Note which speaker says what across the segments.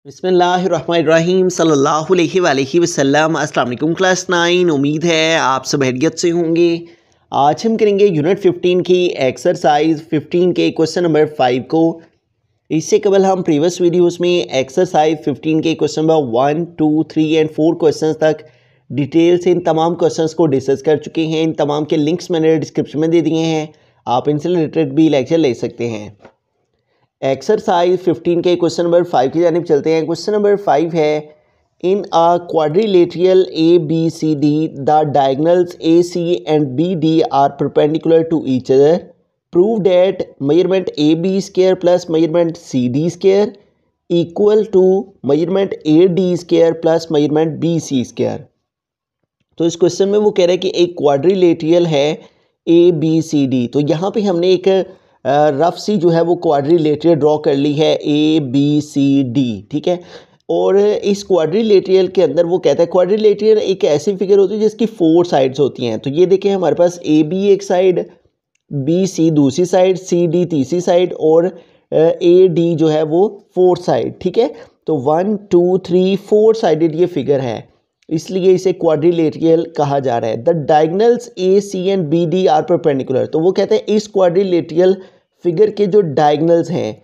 Speaker 1: बिस्मिल्लाहिर्रहमानिर्रहीम सल्लल्लाहु अलैहि वसल्लम। अस्सलाम वालेकुम क्लास 9। उम्मीद है आप सब खैरियत से होंगे। आज हम करेंगे यूनिट 15 की एक्सरसाइज 15 के क्वेश्चन नंबर 5 को। इससे कबल हम प्रीवियस वीडियोस में एक्सरसाइज 15 के क्वेश्चन नंबर 1, 2, 3 एंड 4 क्वेश्चन तक डिटेल से इन तमाम क्वेश्चंस को डिस्कस कर चुके हैं। इन तमाम के लिंक्स मैंने डिस्क्रिप्शन में दे दिए हैं, आप इनसे रिलेटेड भी लेक्चर ले सकते हैं। एक्सरसाइज 15 के क्वेश्चन नंबर 5 की जानिब चलते हैं। क्वेश्चन नंबर 5 है, in a quadrilateral A B C D the diagonals A C and B D are perpendicular to each other, prove that measurement A B square plus measurement C D square equal to measurement A D square plus measurement B C square. तो इस question में वो कह रहा है कि एक quadrilateral है ए बी सी डी। तो यहाँ पे हमने एक रफ सी जो है वो क्वाड्रिलेटरल ड्रॉ कर ली है ए बी सी डी, ठीक है। और इस क्वाड्रिलेटरल के अंदर वो कहता है क्वाड्रिलेटरल एक ऐसी फिगर होती है जिसकी 4 साइड्स होती हैं। तो ये देखें, हमारे पास ए बी एक साइड, बी सी दूसरी साइड, सी डी तीसरी साइड और ए डी जो है वो 4th साइड, ठीक है। तो 1 2 3 4 साइडेड ये फिगर है, इसलिए इसे क्वाड्रिलेटरल कहा जा रहा है। The diagonals A C and B D are perpendicular. तो वो कहते हैं इस क्वाड्रिलेटरल फिगर के जो डायगोनल्स हैं,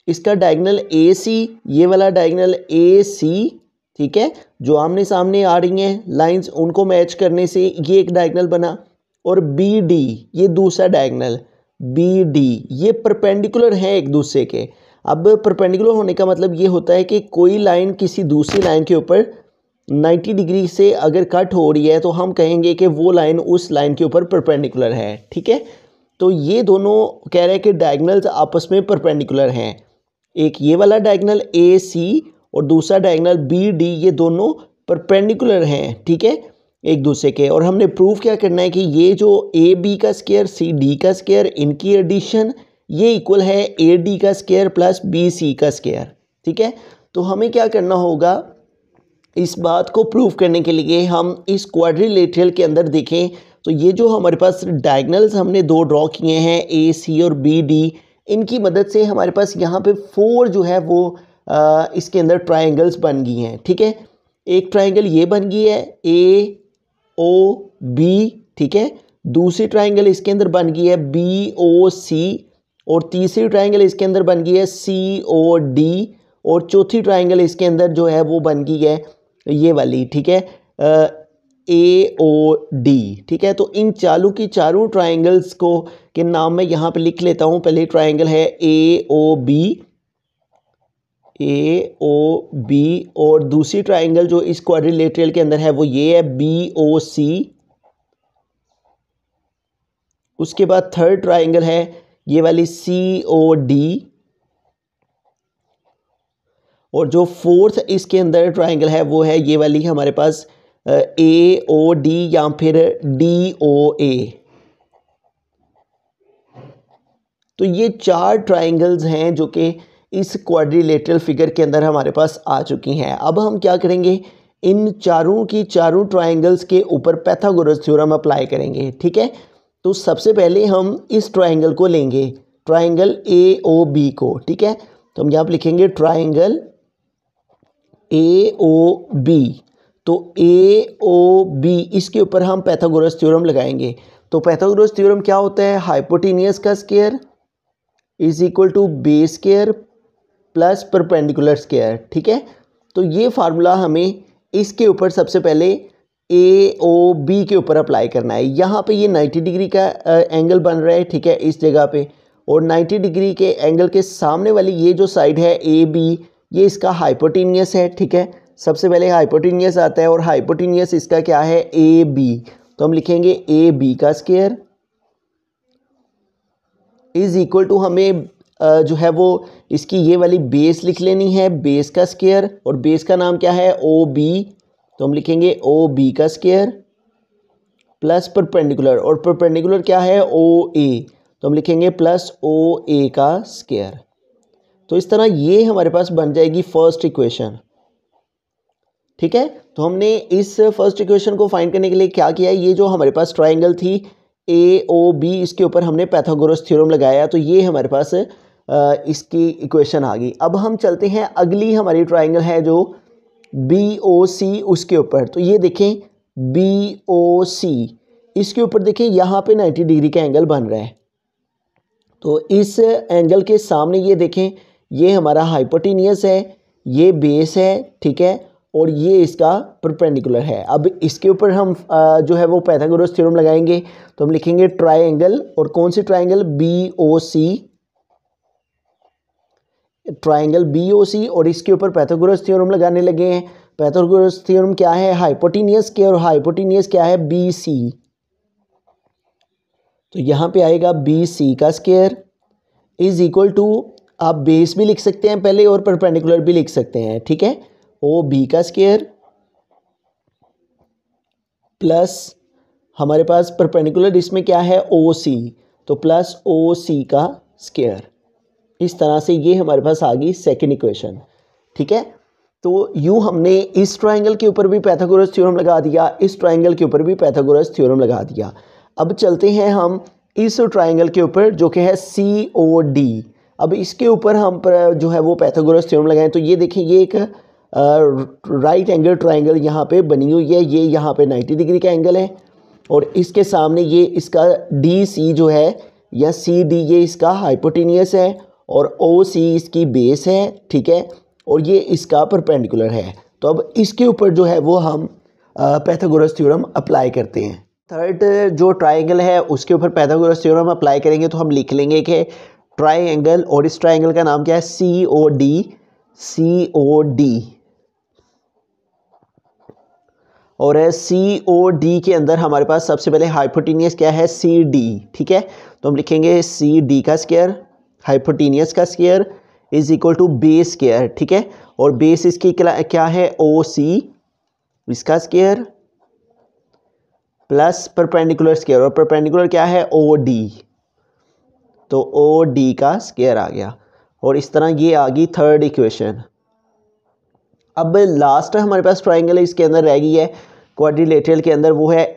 Speaker 1: इसका डायगोनल ए सी, ये वाला डायगोनल ए सी, ठीक है, जो आमने सामने आ रही हैं लाइंस, उनको मैच करने से ये एक डायगोनल बना। और बी डी, ये दूसरा डायगोनल बी डी, ये परपेंडिकुलर हैं एक दूसरे के। अब परपेंडिकुलर होने का मतलब ये होता है कि कोई लाइन किसी दूसरी लाइन के ऊपर 90 डिग्री से अगर कट हो रही है तो हम कहेंगे कि वो लाइन उस लाइन के ऊपर परपेंडिकुलर है, ठीक है। तो ये दोनों कह रहे हैं कि डायगोनल्स आपस में परपेंडिकुलर हैं। एक ये वाला डायगोनल ए सी और दूसरा डायगोनल बी डी, ये दोनों परपेंडिकुलर हैं, ठीक है, एक दूसरे के। और हमने प्रूव क्या करना है कि ये जो ए बी का स्क्वायर सी डी का स्क्वायर, इनकी एडिशन ये इक्वल है ए डी का स्क्वायर प्लस बी सी का स्क्वायर, ठीक है। तो हमें क्या करना होगा, इस बात को प्रूव करने के लिए हम इस क्वाड्रिलेटरल के अंदर देखें तो ये जो हमारे पास डायगोनल्स हमने 2 ड्रॉ किए हैं ए सी और बी डी, इनकी मदद से हमारे पास यहाँ पे 4 जो है वो इसके अंदर ट्रायंगल्स बन गई हैं, ठीक है। एक ट्रायंगल ये बन गई है ए ओ बी, ठीक है। दूसरी ट्रायंगल इसके अंदर बन गई है बी ओ सी और तीसरी ट्रायंगल इसके अंदर बन गई है सी ओ डी और चौथी ट्रायंगल इसके अंदर जो है वो बन गई है ये वाली, ठीक है, ए ओ डी, ठीक है। तो इन चारों की चारों ट्रायंगल्स को के नाम मैं यहाँ पे लिख लेता हूँ। पहले ट्रायंगल है ए ओ बी और दूसरी ट्रायंगल जो इस क्वाड्रिलेटरल के अंदर है वो ये है बी ओ सी। उसके बाद थर्ड ट्रायंगल है ये वाली सी ओ डी और जो 4th इसके अंदर ट्रायंगल है वो है ये वाली हमारे पास ए ओ डी या फिर डी ओ ए। तो ये 4 ट्रायंगल्स हैं जो कि इस क्वाड्रिलेटरल फिगर के अंदर हमारे पास आ चुकी हैं। अब हम क्या करेंगे, इन चारों की चारों ट्रायंगल्स के ऊपर पाइथागोरस थ्योरम अप्लाई करेंगे, ठीक है। तो सबसे पहले हम इस ट्रायंगल को लेंगे, ट्रायंगल ए ओ बी को, ठीक है। तो हम यहाँ पर लिखेंगे ट्रायंगल ए ओ बी। तो ए ओ बी, इसके ऊपर हम पाइथागोरस थ्योरम लगाएंगे। तो पाइथागोरस थ्योरम क्या होता है, हाइपोटेनियस का square is equal to base square plus perpendicular square, ठीक है। तो ये फार्मूला हमें इसके ऊपर सबसे पहले ए ओ बी के ऊपर अप्लाई करना है। यहाँ पे ये 90 डिग्री का एंगल बन रहा है, ठीक है, इस जगह पे। और 90 डिग्री के एंगल के सामने वाली ये जो साइड है ए बी, ये इसका हाइपोटेनियस है, ठीक है। सबसे पहले हाइपोटेनियस आता है और हाइपोटेनियस इसका क्या है ए बी। तो हम लिखेंगे ए बी का स्क्वायर इज इक्वल टू, हमें जो है वो इसकी ये वाली बेस लिख लेनी है, बेस का स्क्वायर, और बेस का नाम क्या है ओ बी। तो हम लिखेंगे ओ बी का स्क्वायर प्लस परपेंडिकुलर, और परपेंडिकुलर क्या है ओ ए, तो हम लिखेंगे प्लस ओ ए का स्क्वायर। तो इस तरह ये हमारे पास बन जाएगी फर्स्ट इक्वेशन, ठीक है। तो हमने इस फर्स्ट इक्वेशन को फाइंड करने के लिए क्या किया है, ये जो हमारे पास ट्रायंगल थी ए ओ बी, इसके ऊपर हमने पाइथागोरस थ्योरम लगाया। तो ये हमारे पास इसकी इक्वेशन आ गई। अब हम चलते हैं अगली हमारी ट्राइंगल है जो BOC, उसके ऊपर। तो ये देखें BOC, इसके ऊपर देखें यहाँ पे 90 डिग्री का एंगल बन रहा है। तो इस एंगल के सामने ये देखें, ये हमारा हाइपोटेनियस है, ये बेस है, ठीक है, और ये इसका परपेंडिकुलर है। अब इसके ऊपर हम जो है वो पाइथागोरस थ्योरम लगाएंगे। तो हम लिखेंगे ट्राइंगल, और कौन सी ट्राइंगल? BOC, ट्राइंगल BOC, और इसके ऊपर पाइथागोरस थ्योरम लगाने लगे हैं। पाइथागोरस थ्योरम क्या है? हाइपोटेनियस के, और हाइपोटेनियस क्या है? BC। तो यहाँ पे आएगा BC का स्क्वायर इज इक्वल टू, आप बेस भी लिख सकते हैं पहले और परपेंडिकुलर भी लिख सकते हैं, ठीक है, OB का स्क्वायर प्लस हमारे पास परपेंडिकुलर इसमें क्या है? OC, तो प्लस OC का स्क्वायर। इस तरह से ये हमारे पास आ गई सेकेंड इक्वेशन, ठीक है। तो यूँ हमने इस ट्राइंगल के ऊपर भी पाइथागोरस थ्योरम लगा दिया, इस ट्राइंगल के ऊपर भी पाइथागोरस थ्योरम लगा दिया। अब चलते हैं हम इस ट्राइंगल के ऊपर जो कि है COD। अब इसके ऊपर हम जो है वो पाइथागोरस थ्योरम लगाएं। तो ये देखिए, ये एक राइट एंगल ट्राइंगल यहाँ पे बनी हुई है, ये यहाँ पे 90 डिग्री का एंगल है, और इसके सामने ये इसका DC जो है या CD, ये इसका हाइपोटेनियस है, और OC इसकी बेस है, ठीक है, और ये इसका परपेंडिकुलर है। तो अब इसके ऊपर जो है वो हम पाइथागोरस थ्योरम अप्लाई करते हैं। थर्ड जो ट्राइंगल है उसके ऊपर पाइथागोरस थ्योरम अप्लाई करेंगे। तो हम लिख लेंगे कि ट्राइंगल, और इस ट्राइंगल का नाम क्या है? COD। और COD के अंदर हमारे पास सबसे पहले हाइपोटेनियस क्या है? CD, ठीक है। तो हम लिखेंगे CD का स्क्वायर, हाइपोटेनियस का square is equal to base square, ठीक है, और बेस इसकी क्या है? OC, इसका स्क्वायर प्लस परपेंडिकुलर स्क्वायर, और परपेंडिकुलर क्या है? OD, तो OD का स्क्वायर आ गया। और इस तरह ये आ गई थर्ड इक्वेशन। अब लास्ट हमारे पास ट्राइंगल है, इसके अंदर रह गई है क्वाड्रिलेटरल के अंदर, वो है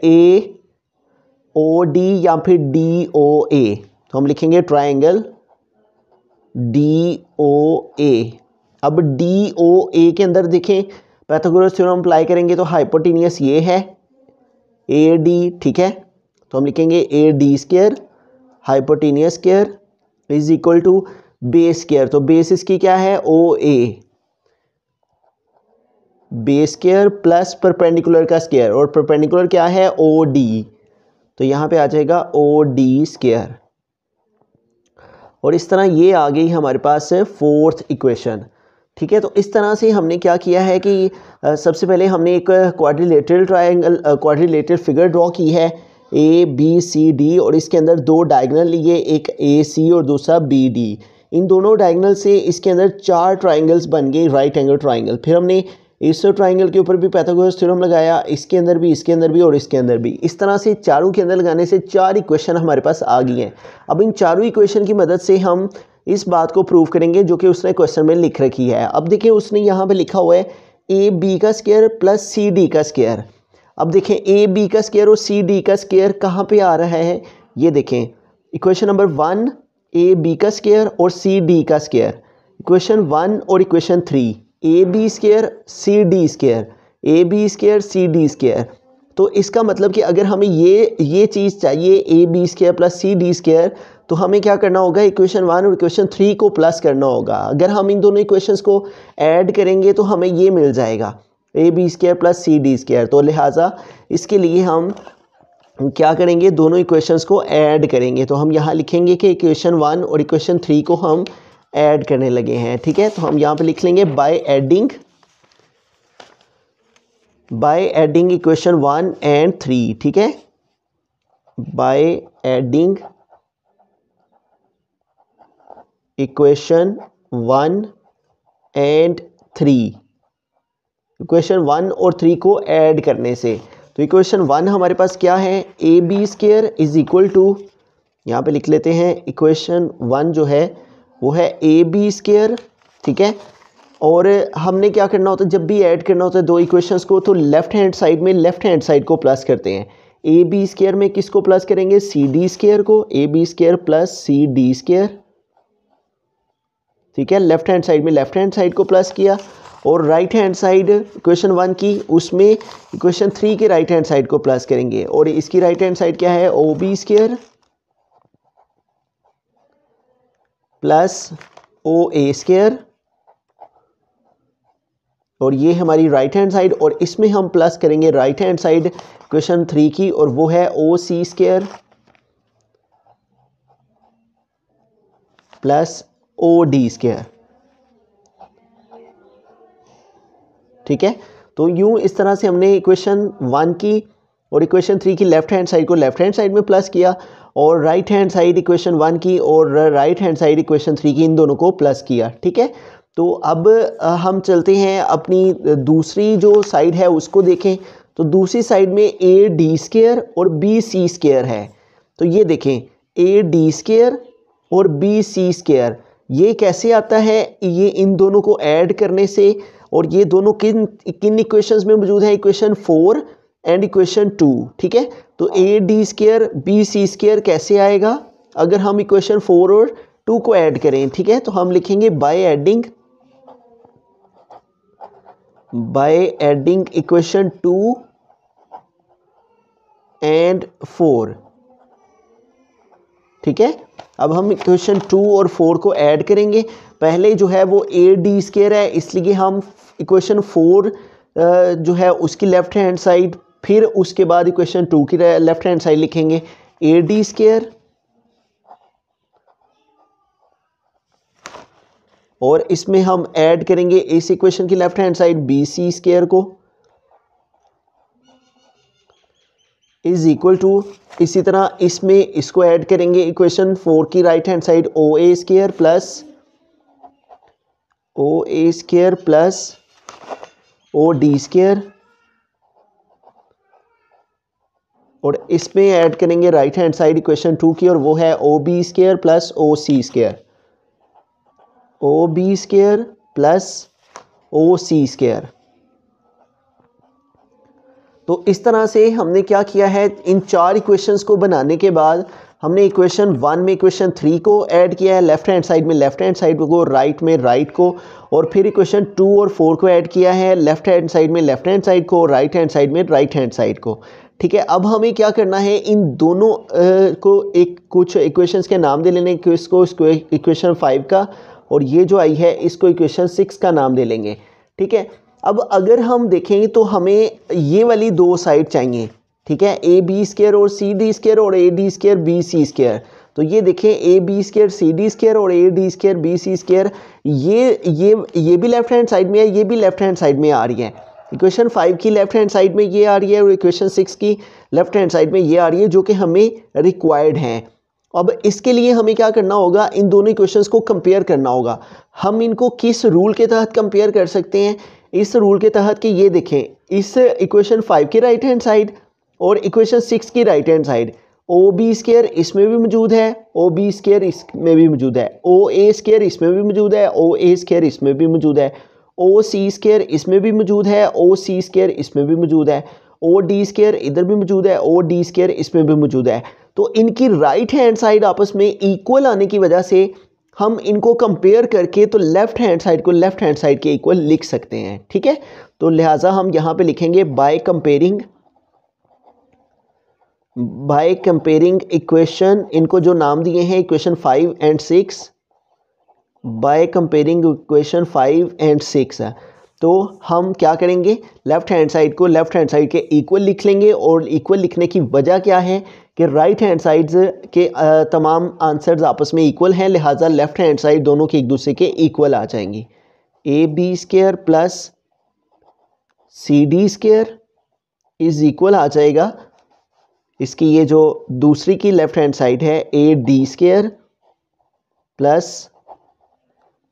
Speaker 1: AOD या फिर DOA। तो हम लिखेंगे ट्राइंगल DOA। अब DOA के अंदर देखें, पाइथागोरस थ्योरम अप्लाई करेंगे तो हाइपोटेनियस ये है AD, ठीक है, तो हम लिखेंगे AD square, hypotenuse square is equal to base square. तो बेस इसकी क्या है? OA, base square plus perpendicular का स्क्वायर, और परपेंडिकुलर क्या है? OD, तो यहाँ पे आ जाएगा OD स्क्वायर। और इस तरह ये आ गई हमारे पास फोर्थ इक्वेशन, ठीक है। तो इस तरह से हमने क्या किया है कि सबसे पहले हमने एक quadrilateral triangle, quadrilateral figure draw की है ABCD, और इसके अंदर दो डायगोनल लिए, एक AC और दूसरा BD। इन दोनों डायगोनल से इसके अंदर चार ट्राइंगल्स बन गए राइट एंगल ट्राइंगल। फिर हमने इस ट्राइंगल के ऊपर भी पाइथागोरस थ्योरम लगाया, इसके अंदर भी, इसके अंदर भी और इसके अंदर भी। इस तरह से चारों के अंदर लगाने से चार इक्वेशन हमारे पास आ गई हैं। अब इन चारों इक्वेशन की मदद से हम इस बात को प्रूव करेंगे जो कि उसने क्वेश्चन में लिख रखी है। अब देखिए, उसने यहाँ पे लिखा हुआ है AB का स्क्वायर प्लस CD का स्क्वायर। अब देखें, AB का स्क्वायर और CD का स्क्वायर कहाँ पे आ रहा है? ये देखें, इक्वेशन नंबर 1 AB का स्क्वायर और CD का स्क्वायर, इक्वेशन 1 और equation 3 AB square CD square, AB square CD square. तो इसका मतलब कि अगर हमें ये चीज़ चाहिए AB square plus CD square, तो हमें क्या करना होगा? इक्वेशन 1 और इक्वेशन 3 को प्लस करना होगा। अगर हम इन दोनों इक्वेशंस को ऐड करेंगे तो हमें ये मिल जाएगा AB square plus CD square. तो लिहाजा इसके लिए हम क्या करेंगे? दोनों इक्वेशंस को ऐड करेंगे। तो हम यहाँ लिखेंगे कि इक्वेशन 1 और इक्वेशन 3 को हम ऐड करने लगे हैं, ठीक है। तो हम यहाँ पे लिख लेंगे बाय एडिंग इक्वेशन 1 एंड 3, ठीक है, by adding equation 1 and 3, equation 1 और 3 को ऐड करने से। तो इक्वेशन 1 हमारे पास क्या है? AB square is equal to, यहाँ पे लिख लेते हैं, इक्वेशन 1 जो है वो है AB स्क्वायर, ठीक है। और हमने क्या करना होता है? जब भी ऐड करना होता है दो इक्वेशंस को, तो लेफ्ट हैंड साइड को प्लस करते हैं। AB स्क्वायर में किसको प्लस करेंगे? CD स्क्वायर को, AB square plus CD square ठीक है, लेफ्ट हैंड साइड में लेफ्ट हैंड साइड को प्लस किया, और राइट हैंड साइड इक्वेशन 1 की उसमें इक्वेशन 3 के राइट हैंड साइड को प्लस करेंगे, और इसकी राइट हैंड साइड क्या है, O B square plus O A square, और ये हमारी राइट हैंड साइड, और इसमें हम प्लस करेंगे राइट हैंड साइड इक्वेशन 3 की, और वो है O C square plus O D square. ठीक है, तो यूं इस तरह से हमने इक्वेशन 1 की और इक्वेशन 3 की लेफ्ट हैंड साइड को लेफ्ट हैंड साइड में प्लस किया, और राइट हैंड साइड इक्वेशन 1 की और राइट हैंड साइड इक्वेशन 3 की, इन दोनों को प्लस किया। ठीक है, तो अब हम चलते हैं अपनी दूसरी जो साइड है उसको देखें। तो दूसरी साइड में ए डी स्क्वायर और बी सी स्क्वायर है। तो ये देखें, ए डी स्क्वायर और बी सी स्क्वायर, ये कैसे आता है, ये इन दोनों को ऐड करने से, और ये दोनों किन किन इक्वेशंस में मौजूद है, इक्वेशन 4 एंड इक्वेशन 2। ठीक है, तो A D square B C square कैसे आएगा, अगर हम इक्वेशन 4 और 2 को ऐड करें। ठीक है, तो हम लिखेंगे बाय एडिंग इक्वेशन 2 एंड 4। ठीक है, अब हम इक्वेशन 2 और 4 को ऐड करेंगे। पहले जो है वो ए डी स्क्वायर है, इसलिए हम इक्वेशन 4 जो है उसकी लेफ्ट हैंड साइड, फिर उसके बाद इक्वेशन 2 की लेफ्ट हैंड साइड लिखेंगे ए डी स्क्वायर, और इसमें हम ऐड करेंगे इस इक्वेशन की left hand side B C square को, इज इक्वल टू, इसी तरह इसमें इसको ऐड करेंगे इक्वेशन 4 की right hand side O A square plus O D square, और इसमें ऐड करेंगे राइट हैंड साइड इक्वेशन 2 की, और वो है O B square plus O C square, O B square plus O C square. तो इस तरह से हमने क्या किया है, इन 4 इक्वेशंस को बनाने के बाद हमने इक्वेशन 1 में इक्वेशन 3 को ऐड किया है, लेफ्ट हैंड साइड में लेफ्ट हैंड साइड को, राइट में राइट को, और फिर इक्वेशन 2 और 4 को ऐड किया है, लेफ्ट हैंड साइड में लेफ्ट हैंड साइड को, राइट हैंड साइड में राइट हैंड साइड को। ठीक है, अब हमें क्या करना है, इन दोनों को कुछ इक्वेशंस के नाम दे लेने, इसको इक्वेशन 5 का, और ये जो आई है इसको इक्वेशन 6 का नाम दे लेंगे। ठीक है, अब अगर हम देखेंगे तो हमें ये वाली 2 साइड चाहिए। ठीक है, ए बी स्क्वायर और सी डी स्क्वायर, और A D square B C square. तो ये देखें, A B square C D square और A D square B C square, ये भी लेफ्ट हैंड साइड में है, ये भी लेफ्ट हैंड साइड में आ रही है। इक्वेशन 5 की लेफ्ट हैंड साइड में ये आ रही है, और इक्वेशन 6 की लेफ्ट हैंड साइड में ये आ रही है, जो कि हमें रिक्वायर्ड हैं। अब इसके लिए हमें क्या करना होगा, इन दोनों इक्वेशंस को कंपेयर करना होगा। हम इनको किस रूल के तहत कंपेयर कर सकते हैं, इस रूल के तहत कि ये देखें, इस इक्वेशन 5 की राइट हैंड साइड और इक्वेशन 6 की right hand side, O B square इसमें भी मौजूद है, ओ बी स्क्वायर इसमें भी मौजूद है, ओ ए स्क्वायर इसमें भी मौजूद है, ओ ए स्क्वायर इसमें भी मौजूद है, ओ सी स्क्वायर इसमें भी मौजूद है, ओ सी स्क्वायर इसमें भी मौजूद है, ओ डी स्क्वायर इधर भी मौजूद है, ओ डी स्क्वायर इसमें भी मौजूद है। तो इनकी राइट हैंड साइड आपस में इक्वल आने की वजह से हम इनको कंपेयर करके तो लेफ्ट हैंड साइड को लेफ्ट हैंड साइड के इक्वल लिख सकते हैं। ठीक है, तो लिहाजा हम यहाँ पे लिखेंगे बाय कंपेयरिंग इक्वेशन, इनको जो नाम दिए हैं equation 5 and 6, by comparing equation 5 and 6 है। तो हम क्या करेंगे, लेफ्ट हैंड साइड को लेफ्ट हैंड साइड के इक्वल लिख लेंगे, और इक्वल लिखने की वजह क्या है कि राइट हैंड साइड्स के तमाम आंसर्स आपस में इक्वल हैं, लिहाजा लेफ्ट हैंड साइड दोनों के एक दूसरे के इक्वल आ जाएंगी। A B square plus C D square is equal आ जाएगा इसकी ये जो दूसरी की लेफ्ट हैंड साइड है, A D square plus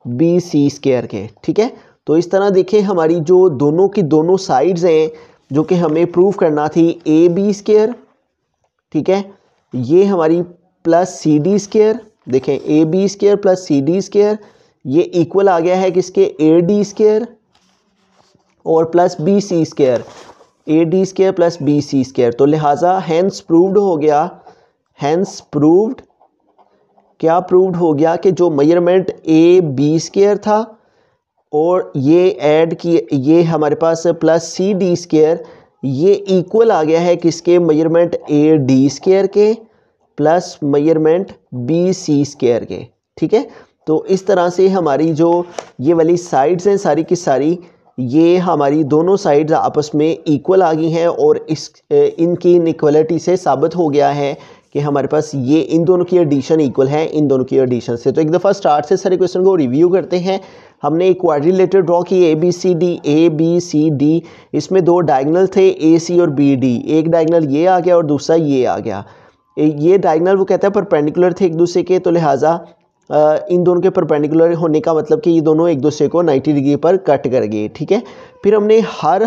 Speaker 1: B C square के। ठीक है, तो इस तरह देखें, हमारी जो दोनों की दोनों साइड्स हैं जो कि हमें प्रूव करना थी, ए बी स्क्वायर, ठीक है, ये हमारी प्लस सी डी स्क्वायर, देखें A B square plus C D square, ये इक्वल आ गया है किसके, ए डी स्क्वायर और plus B C square, A D square plus B C square. तो लिहाजा हैंस प्रूव्ड हो गया, हैंस प्रूव्ड क्या प्रूव्ड हो गया कि जो मेजरमेंट ए बी स्क्वायर था और ये ऐड किए, ये हमारे पास प्लस सी डी स्क्वायर, ये इक्वल आ गया है किसके, मेजरमेंट ए डी स्क्वायर के plus measurement B C square के। ठीक है, तो इस तरह से हमारी जो ये वाली साइड्स हैं सारी की सारी, ये हमारी दोनों साइड्स आपस में इक्वल आ गई हैं और इनकी इनइक्वालिटी से साबित हो गया है कि हमारे पास ये इन दोनों की एडिशन इक्वल है इन दोनों की एडिशन से। तो एक दफ़ा स्टार्ट से सारे क्वेश्चन को रिव्यू करते हैं। हमने एक क्वाड्रिलेटरल ड्रॉ की ए बी सी डी, इसमें दो डायगोनल थे ए सी और बी डी, एक डायगोनल ये आ गया और दूसरा ये आ गया। ये डायगोनल वो कहता है परपेंडिकुलर थे एक दूसरे के, तो लिहाजा इन दोनों के परपेंडिकुलर होने का मतलब कि ये दोनों एक दूसरे को 90 डिग्री पर कट कर गए। ठीक है, फिर हमने हर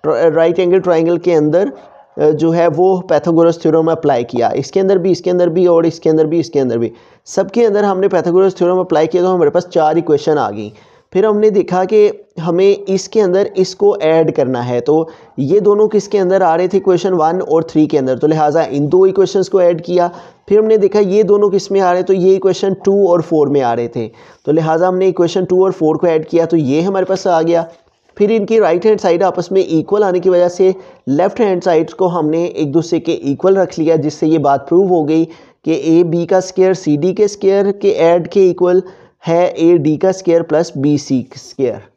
Speaker 1: राइट एंगल ट्राइंगल के अंदर जो है वो पाइथागोरस थ्योरम अप्लाई किया, इसके अंदर भी, इसके अंदर भी और इसके अंदर भी, इसके अंदर भी, सबके अंदर हमने पाइथागोरस थ्योरम अप्लाई किया। तो हमारे पास 4 इक्वेशन आ गई। फिर हमने देखा कि हमें इसके अंदर इसको ऐड करना है, तो ये दोनों किसके अंदर आ रहे थे, इक्वेशन 1 और 3 के अंदर, तो लिहाजा इन दो इक्वेशंस को ऐड किया। फिर हमने देखा ये दोनों किस में आ रहे, तो ये इक्वेशन 2 और 4 में आ रहे थे, तो लिहाजा हमने इक्वेशन 2 और 4 को ऐड किया, तो ये हमारे पास आ गया। फिर इनकी राइट हैंड साइड आपस में इक्वल आने की वजह से लेफ्ट हैंड साइड को हमने एक दूसरे के इक्वल रख लिया, जिससे ये बात प्रूव हो गई कि ए बी का स्क्वायर सी डी के स्क्वायर के ऐड के इक्वल है ए डी का square plus B C square.